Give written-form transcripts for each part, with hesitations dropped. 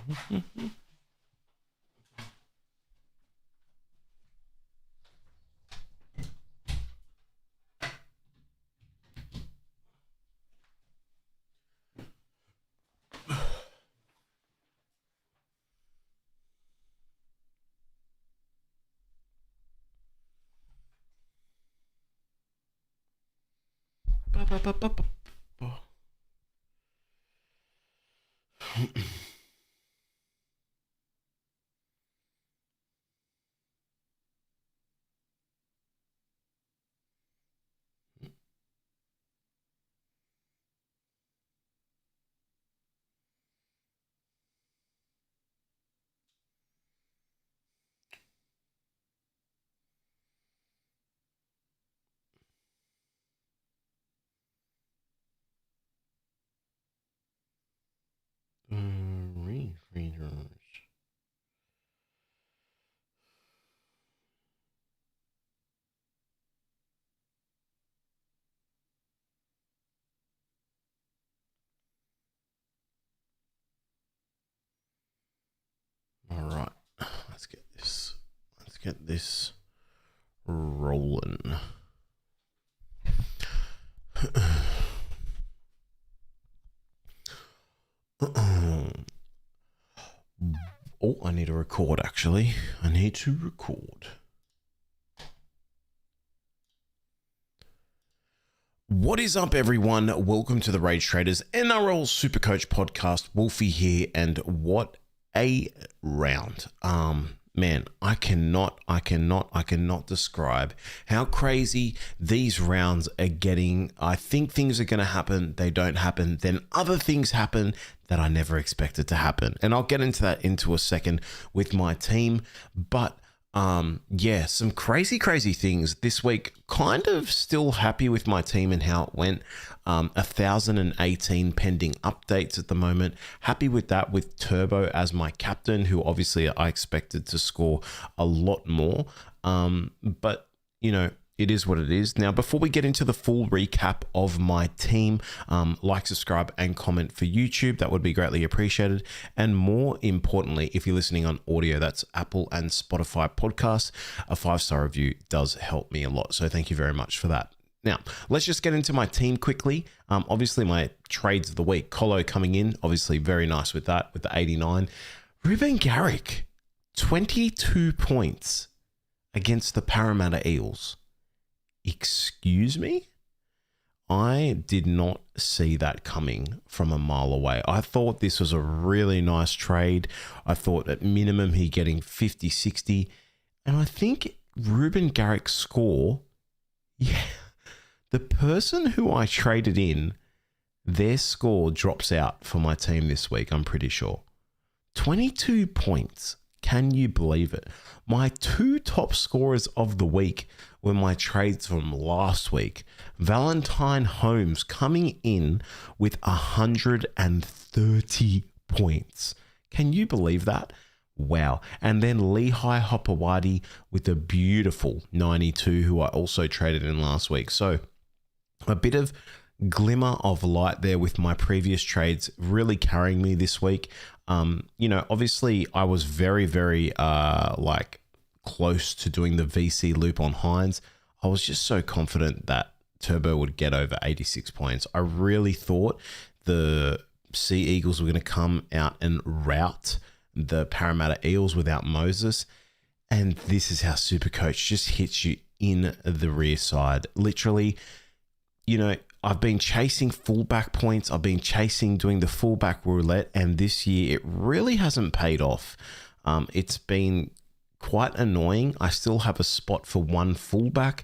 All right, let's get this. Let's get this rolling. Oh, I need to record, actually. I need to record. What is up, everyone? Welcome to the Rage Traders NRL Supercoach podcast. Wolfie here, and what a round. Man, I cannot describe how crazy these rounds are getting. I think things are going to happen. They don't happen. Then other things happen that I never expected to happen. And I'll get into that into a second with my team. But yeah, some crazy things this week. Kind of still happy with my team and how it went. 1,018 pending updates at the moment. Happy with that, with Turbo as my captain, who obviously I expected to score a lot more. But you know, it is what it is. Now, before we get into the full recap of my team, like, subscribe, and comment for YouTube. That would be greatly appreciated. And more importantly, if you're listening on audio, that's Apple and Spotify podcasts, a 5-star review does help me a lot. So thank you very much for that. Now, let's just get into my team quickly. Obviously, my trades of the week. Colo coming in, obviously very nice with that, with the 89. Ruben Garrick, 22 points against the Parramatta Eels. Excuse me? I did not see that coming from a mile away. I thought this was a really nice trade. I thought at minimum he getting 50, 60. And I think Ruben Garrick's score, yeah, the person who I traded in, their score drops out for my team this week, I'm pretty sure. 22 points. Can you believe it? My two top scorers of the week were my trades from last week. Valentine Holmes coming in with 130 points. Can you believe that? Wow. And then Lehigh Hopewadi with a beautiful 92, who I also traded in last week. So a bit of glimmer of light there with my previous trades really carrying me this week. You know, obviously I was very like close to doing the VC loop on Hines. I was just so confident that Turbo would get over 86 points. I really thought the Sea Eagles were going to come out and rout the Parramatta Eels without Moses. And this is how Supercoach just hits you in the rear side. Literally, you know, I've been chasing fullback points. I've been chasing doing the fullback roulette, and this year it really hasn't paid off. It's been quite annoying. I still have a spot for one fullback,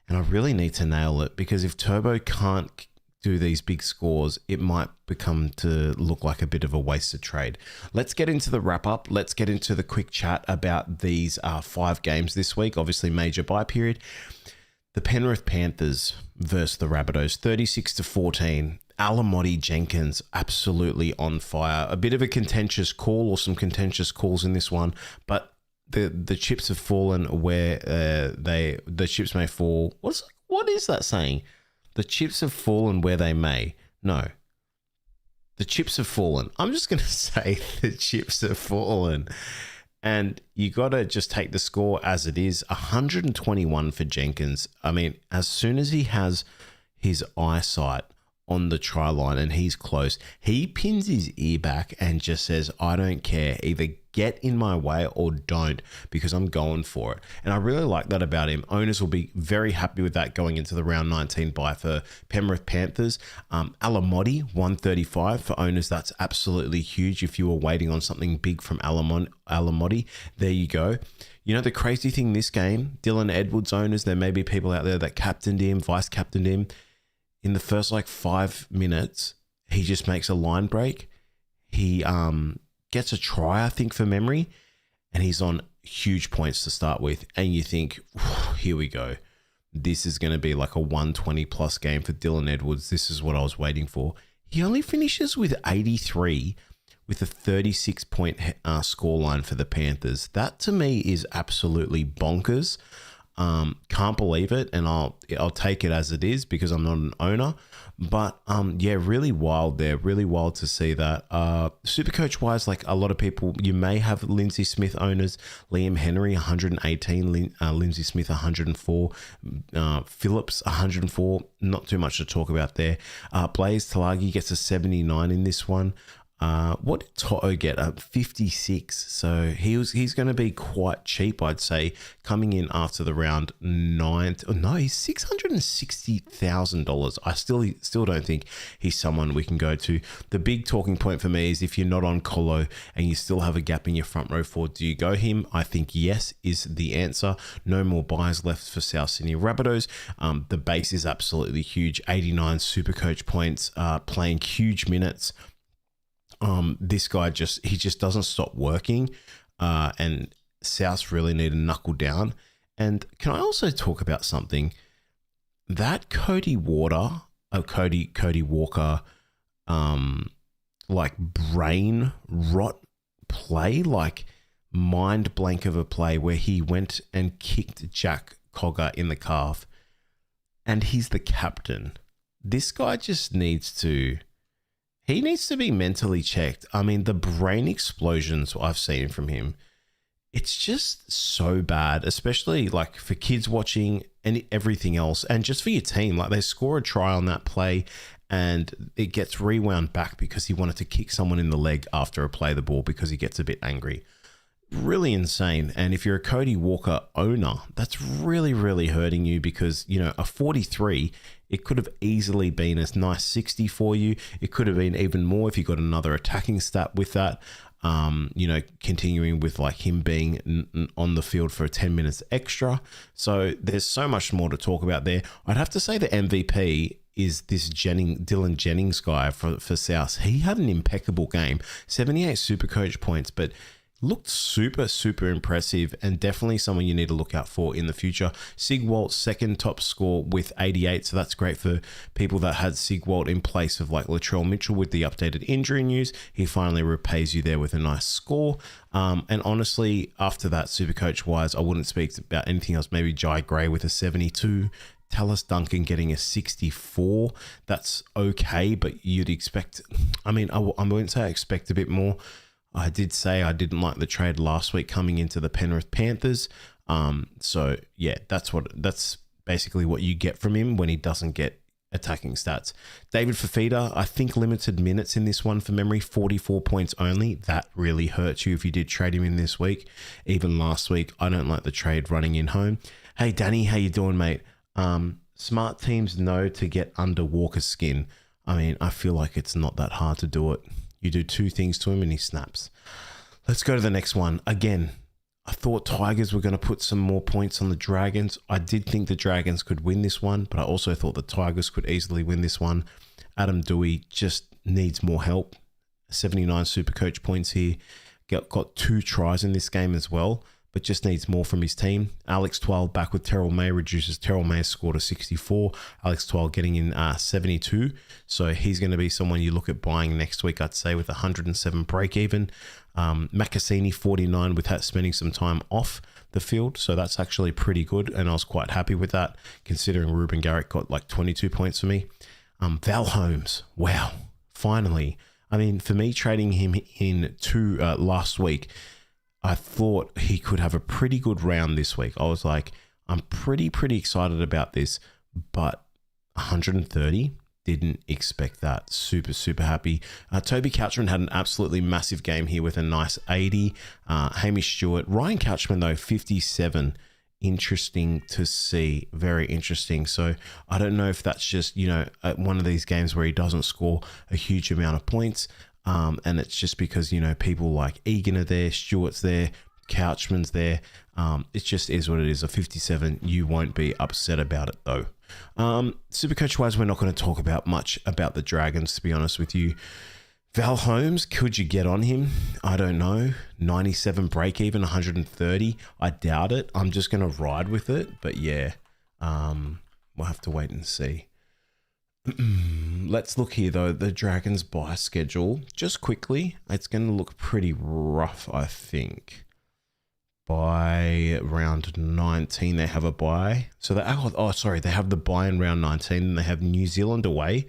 and I really need to nail it, because if Turbo can't do these big scores, it might become to look like a bit of a wasted trade. Let's get into the wrap up. Let's get into the quick chat about these 5 games this week. Obviously, major bye period. The Penrith Panthers versus the Rabbitohs, 36-14. Alamotti Jenkins absolutely on fire. A bit of a contentious call, or some contentious calls in this one, but the chips have fallen where the chips may fall. What is that saying? The chips have fallen where they may. No. the chips have fallen. I'm just going to say the chips have fallen. And you got to just take the score as it is. 121 for Jenkins. I mean, as soon as he has his eyesight on the try line and he's close, he pins his ear back and just says, I don't care. Either get in my way or don't, because I'm going for it. And I really like that about him. Owners will be very happy with that going into the round 19 bye for Penrith Panthers. Alamotti, 135 for owners. That's absolutely huge. If you were waiting on something big from Alamotti, there you go. You know, the crazy thing this game, Dylan Edwards owners, there may be people out there that captained him, vice captained him. In the first 5 minutes, he just makes a line break. He gets a try, I think, for memory, and he's on huge points to start with. And you think, here we go. This is going to be like a 120 plus game for Dylan Edwards. This is what I was waiting for. He only finishes with 83 with a 36 point scoreline for the Panthers. That to me is absolutely bonkers. Can't believe it, and I'll take it as it is because I'm not an owner. But yeah, really wild there. Really wild to see that. Supercoach wise, like a lot of people, you may have Lindsay Smith owners. Liam Henry 118, Lindsay Smith 104, Phillips 104. Not too much to talk about there. Blaze Talagi gets a 79 in this one. What did Toto get? 56. So he's going to be quite cheap, I'd say, coming in after the round 9. Oh, no, he's $660,000. I still don't think he's someone we can go to. The big talking point for me is if you're not on Colo and you still have a gap in your front row forward, do you go him? I think yes is the answer. No more buys left for South Sydney Rabbitohs. The base is absolutely huge. 89 Supercoach points, playing huge minutes. This guy just doesn't stop working, and South really need to knuckle down. And can I also talk about something that Cody Walker, like brain rot play, like mind blank of a play where he went and kicked Jack Cogger in the calf, and he's the captain. This guy just needs to be mentally checked. I mean, the brain explosions I've seen from him, it's just so bad, especially like for kids watching and everything else, and just for your team. Like they score a try on that play and it gets rewound back because he wanted to kick someone in the leg after a play the ball because he gets a bit angry. Really insane. And if you're a Cody Walker owner, that's really, really hurting you because, you know, a 43, it could have easily been a nice 60 for you. It could have been even more if you got another attacking stat with that. You know, continuing with like him being on the field for 10 minutes extra. So there's so much more to talk about there. I'd have to say the MVP is this Dylan Jennings guy for South. He had an impeccable game, 78 Supercoach points, but looked super, super impressive and definitely someone you need to look out for in the future. Sigwalt, second top score with 88. So that's great for people that had Sigwalt in place of like Latrell Mitchell with the updated injury news. He finally repays you there with a nice score. And honestly, after that, Supercoach wise, I wouldn't speak about anything else. Maybe Jai Gray with a 72. Tallis Duncan getting a 64. That's okay, but you'd expect, I mean, I wouldn't say I expect a bit more. I did say I didn't like the trade last week coming into the Penrith Panthers. So yeah, that's basically what you get from him when he doesn't get attacking stats. David Fafita, I think limited minutes in this one for memory, 44 points only. That really hurts you if you did trade him in this week. Even last week, I don't like the trade running in home. Hey Danny, how you doing, mate? Smart teams know to get under Walker's skin. I mean, I feel like it's not that hard to do it. You do two things to him and he snaps. Let's go to the next one. Again, I thought Tigers were going to put some more points on the Dragons. I did think the Dragons could win this one, but I also thought the Tigers could easily win this one. Adam Dewey just needs more help. 79 Supercoach points here. Got 2 tries in this game as well, but just needs more from his team. Alex Twal back with Terrell May reduces Terrell May's score to 64. Alex Twal getting in 72. So he's going to be someone you look at buying next week, I'd say, with 107 break even. Macassini 49 with that spending some time off the field. So that's actually pretty good. And I was quite happy with that considering Ruben Garrick got like 22 points for me. Val Holmes. Wow. Finally. I mean, for me, trading him in last week, I thought he could have a pretty good round this week. I was like, I'm pretty excited about this, but 130, didn't expect that. Super happy. Toby Couchman had an absolutely massive game here with a nice 80. Hamish Stewart. Ryan Couchman, though, 57. Interesting to see. Very interesting. So I don't know if that's just, one of these games where he doesn't score a huge amount of points. And it's just because, people like Egan are there, Stewart's there, Couchman's there. It just is what it is. A 57. You won't be upset about it, though. Supercoach wise, we're not going to talk about much about the Dragons, to be honest with you. Val Holmes, could you get on him? I don't know. 97 break even, 130. I doubt it. I'm just going to ride with it. But yeah, we'll have to wait and see. Let's look here, though. The Dragons buy schedule. Just quickly, it's going to look pretty rough, I think. By round 19, they have a bye. So they have the bye in round 19, and they have New Zealand away,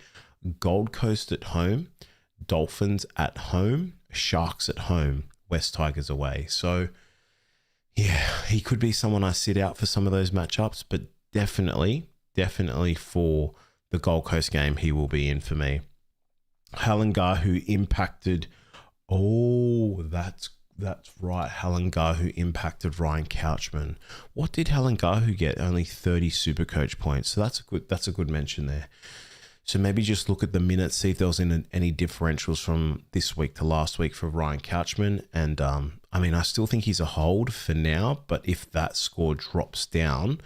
Gold Coast at home, Dolphins at home, Sharks at home, West Tigers away. So yeah, he could be someone I sit out for some of those matchups, but definitely for the Gold Coast game, he will be in for me. Halangahu impacted. Oh, that's right. Halangahu impacted Ryan Couchman. What did Halangahu get? Only 30 Supercoach points. So that's a good mention there. So maybe just look at the minutes, see if there was any differentials from this week to last week for Ryan Couchman. And I still think he's a hold for now, but if that score drops down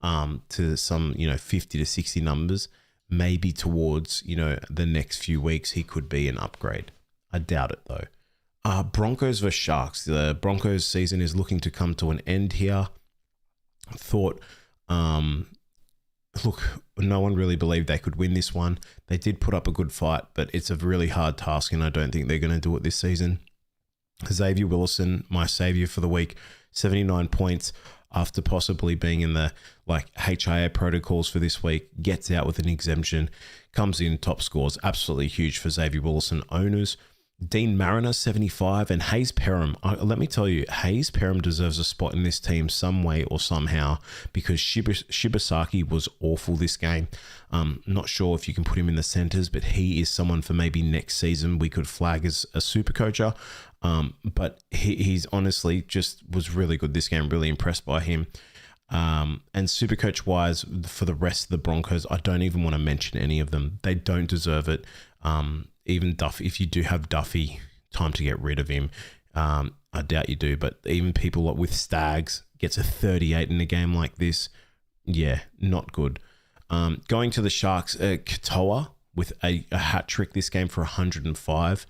to some 50 to 60 numbers, maybe towards the next few weeks, he could be an upgrade. I doubt it though. Broncos versus Sharks. The Broncos season is looking to come to an end here. Thought, look, no one really believed they could win this one. They did put up a good fight, but it's a really hard task, and I don't think they're going to do it this season. Xavier Willison, my savior for the week, 79 points after possibly being in the HIA protocols for this week, gets out with an exemption, comes in, top scores. Absolutely huge for Xavier Willison owners. Dean Mariner, 75, and Hayes Perham. Let me tell you, Hayes Perham deserves a spot in this team some way or somehow, because Shibasaki was awful this game. Not sure if you can put him in the centers, but he is someone for maybe next season we could flag as a super coacher. But he's honestly just was really good this game. Really impressed by him. And Supercoach wise, for the rest of the Broncos, I don't even want to mention any of them. They don't deserve it. Even Duffy, if you do have Duffy, time to get rid of him. I doubt you do, but even people with Stags gets a 38 in a game like this. Yeah, not good. Going to the Sharks, Katoa with a hat trick this game for 105.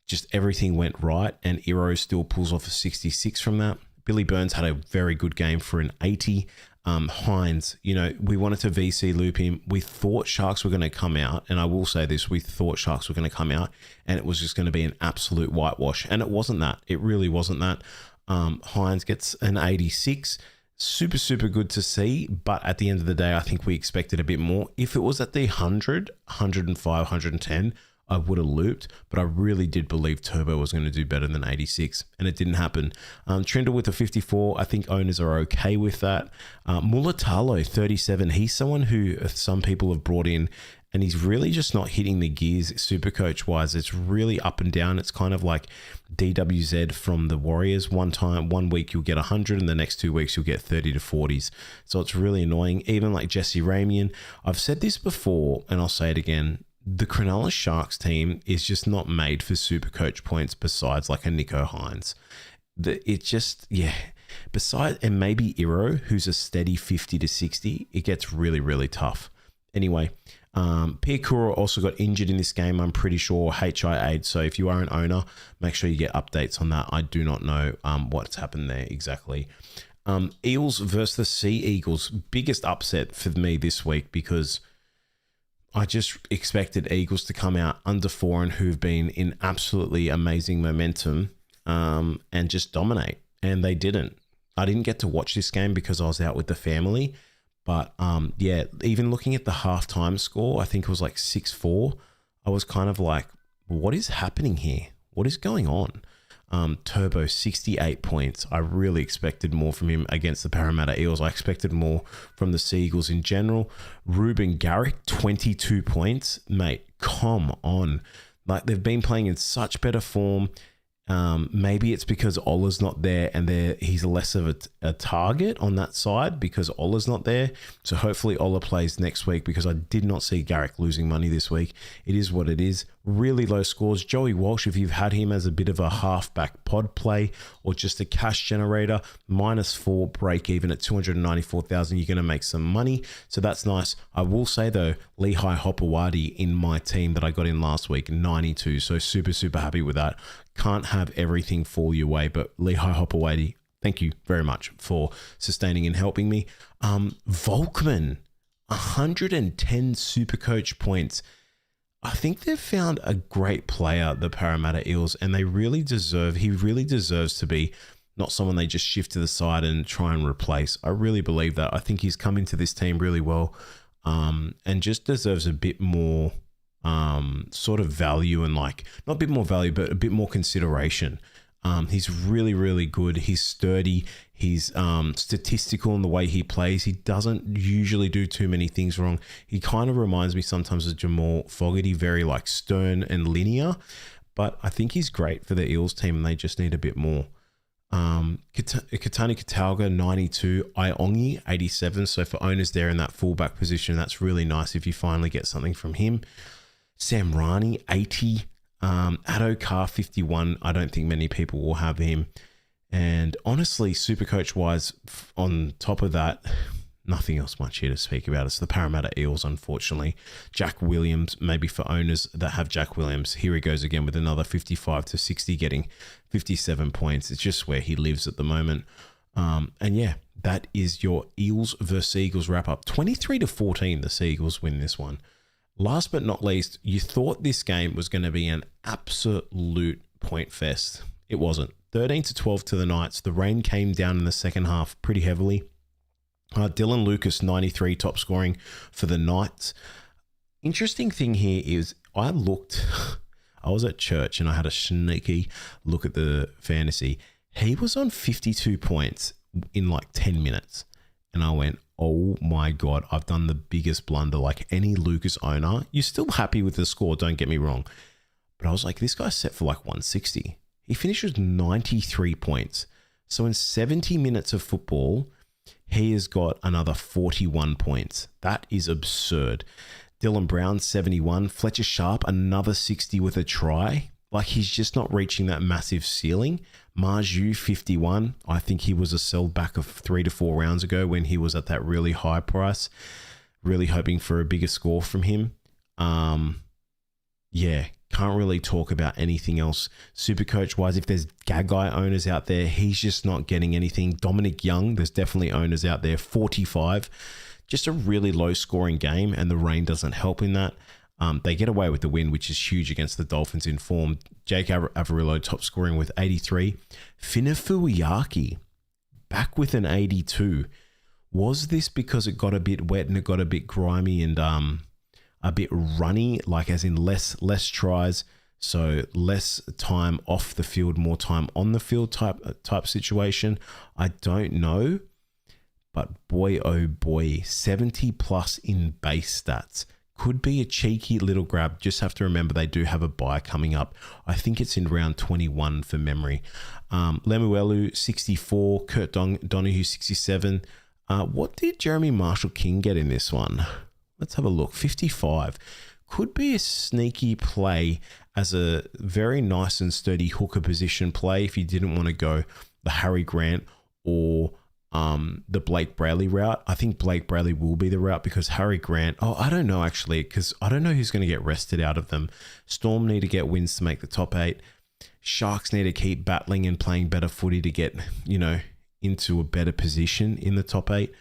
Just everything went right, and Iro still pulls off a 66 from that. Billy Burns had a very good game for an 80. Hines, we wanted to VC loop him. We thought Sharks were going to come out, and I will say this, we thought Sharks were going to come out and it was just going to be an absolute whitewash, and it wasn't that. It really wasn't that. Hines gets an 86. Super good to see, but at the end of the day, I think we expected a bit more. If it was at the 100, 105, 110, I would have looped, but I really did believe Turbo was going to do better than 86, and it didn't happen. Trindle with a 54, I think owners are okay with that. Mulatalo, 37, he's someone who some people have brought in, and he's really just not hitting the gears Supercoach-wise. It's really up and down. It's kind of like DWZ from the Warriors. One week you'll get 100, and the next 2 weeks you'll get 30 to 40s. So it's really annoying. Even like Jesse Ramian, I've said this before, and I'll say it again, the Cronulla Sharks team is just not made for Supercoach points besides like a Nico Hines. Besides, and maybe Iro, who's a steady 50 to 60, it gets really, really tough. Anyway, Pierre Kura also got injured in this game, I'm pretty sure, HIA'd. So if you are an owner, make sure you get updates on that. I do not know what's happened there exactly. Eels versus the Sea Eagles. Biggest upset for me this week, because I just expected Eagles to come out under foreign, who've been in absolutely amazing momentum, and just dominate. And they didn't. I didn't get to watch this game because I was out with the family. But even looking at the halftime score, I think it was like 6-4. I was kind of like, what is happening here? What is going on? Turbo, 68 points. I really expected more from him against the Parramatta Eels. I expected more from the Seagulls in general. Ruben Garrick, 22 points. Mate, come on. Like, they've been playing in such better form. Maybe it's because Ola's not there and he's less of a target on that side because Ola's not there. So hopefully Ola plays next week, because I did not see Garrick losing money this week. It is what it is. Really low scores. Joey Walsh, if you've had him as a bit of a halfback pod play or just a cash generator, -4 break even at 294,000. You're going to make some money. So that's nice. I will say though, Lehigh Hopewadi in my team that I got in last week, 92. So super, super happy with that. Can't have everything fall your way, but Lehigh Hopewadi, thank you very much for sustaining and helping me. Volkman, 110 super coach points. I think they've found a great player, the Parramatta Eels, and he really deserves to be not someone they just shift to the side and try and replace. I really believe that. I think he's come into this team really well, and just deserves a bit more sort of value, and like, not a bit more value, but a bit more consideration. He's really, really good. He's sturdy. He's statistical in the way he plays. He doesn't usually do too many things wrong. He kind of reminds me sometimes of Jamal Fogarty, very like stern and linear, but I think he's great for the Eels team and they just need a bit more. Katani Catalga, 92. Iongi, 87. So for owners there in that fullback position, that's really nice if you finally get something from him. Sam Rani, 80. Addo Carr, 51. I don't think many people will have him. And honestly, Supercoach wise, on top of that, nothing else much here to speak about. It's the Parramatta Eels, unfortunately. Jack Williams, maybe for owners that have Jack Williams, here he goes again with another 55 to 60, getting 57 points. It's just where he lives at the moment. And yeah, that is your Eels versus Eagles wrap up. 23 to 14, the Seagulls win this one. Last but not least, you thought this game was going to be an absolute point fest. It wasn't. 13 to 12 to the Knights. The rain came down in the second half pretty heavily. Dylan Lucas, 93, top scoring for the Knights. Interesting thing here is I was at church and I had a sneaky look at the fantasy. He was on 52 points in like 10 minutes. And I went, oh my God, I've done the biggest blunder. Like any Lucas owner, you're still happy with the score, don't get me wrong. But I was like, this guy's set for like 160. He finished with 93 points. So in 70 minutes of football, he has got another 41 points. That is absurd. Dylan Brown, 71. Fletcher Sharp, another 60 with a try. Like, he's just not reaching that massive ceiling. Marju, 51. I think he was a sell back of 3 to 4 rounds ago when he was at that really high price. Really hoping for a bigger score from him. Yeah, can't really talk about anything else. Supercoach wise, if there's Gagai owners out there, he's just not getting anything. Dominic Young, there's definitely owners out there, 45. Just a really low scoring game, and the rain doesn't help in that. They get away with the win, which is huge against the Dolphins in form. Jake Averillo top scoring with 83. Finafuiaki back with an 82. Was this because it got a bit wet and it got a bit grimy and a bit runny, like as in less tries, so less time off the field, more time on the field type situation? I don't know, but boy, oh boy, 70 plus in base stats. Could be a cheeky little grab. Just have to remember they do have a bye coming up. I think it's in round 21 for memory. Lemuelu, 64. Kurt Donahue, 67. What did Jeremy Marshall-King get in this one? Let's have a look. 55. Could be a sneaky play as a very nice and sturdy hooker position play if you didn't want to go the Harry Grant or the Blake Brayley route. I think Blake Brayley will be the route because Harry Grant, I don't know actually, because I don't know who's going to get rested out of them. Storm need to get wins to make the top 8. Sharks need to keep battling and playing better footy to get, into a better position in the top 8.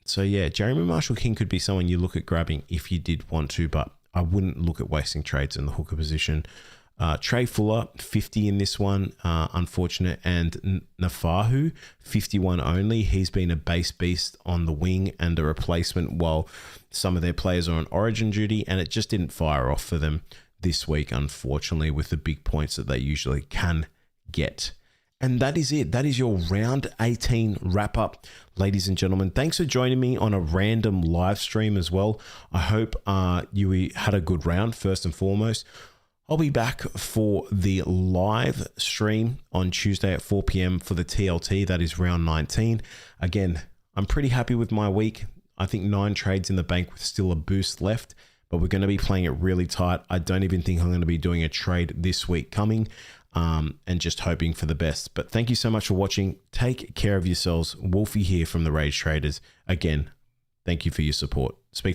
So yeah, Jeremy Marshall-King could be someone you look at grabbing if you did want to, but I wouldn't look at wasting trades in the hooker position. Trey Fuller, 50 in this one, unfortunate. And Nafahu, 51 only. He's been a base beast on the wing and a replacement while some of their players are on origin duty, and it just didn't fire off for them. this week, unfortunately, with the big points that they usually can get. And that is it. That is your round 18 wrap up, ladies and gentlemen. Thanks for joining me on a random live stream as well. I hope you had a good round, first and foremost. I'll be back for the live stream on Tuesday at 4 p.m. for the TLT. That is round 19. Again, I'm pretty happy with my week. I think 9 trades in the bank with still a boost left, but we're going to be playing it really tight. I don't even think I'm going to be doing a trade this week coming. And just hoping for the best. But thank you so much for watching. Take care of yourselves. Wolfie here from the Rage Traders. Again, thank you for your support. Speak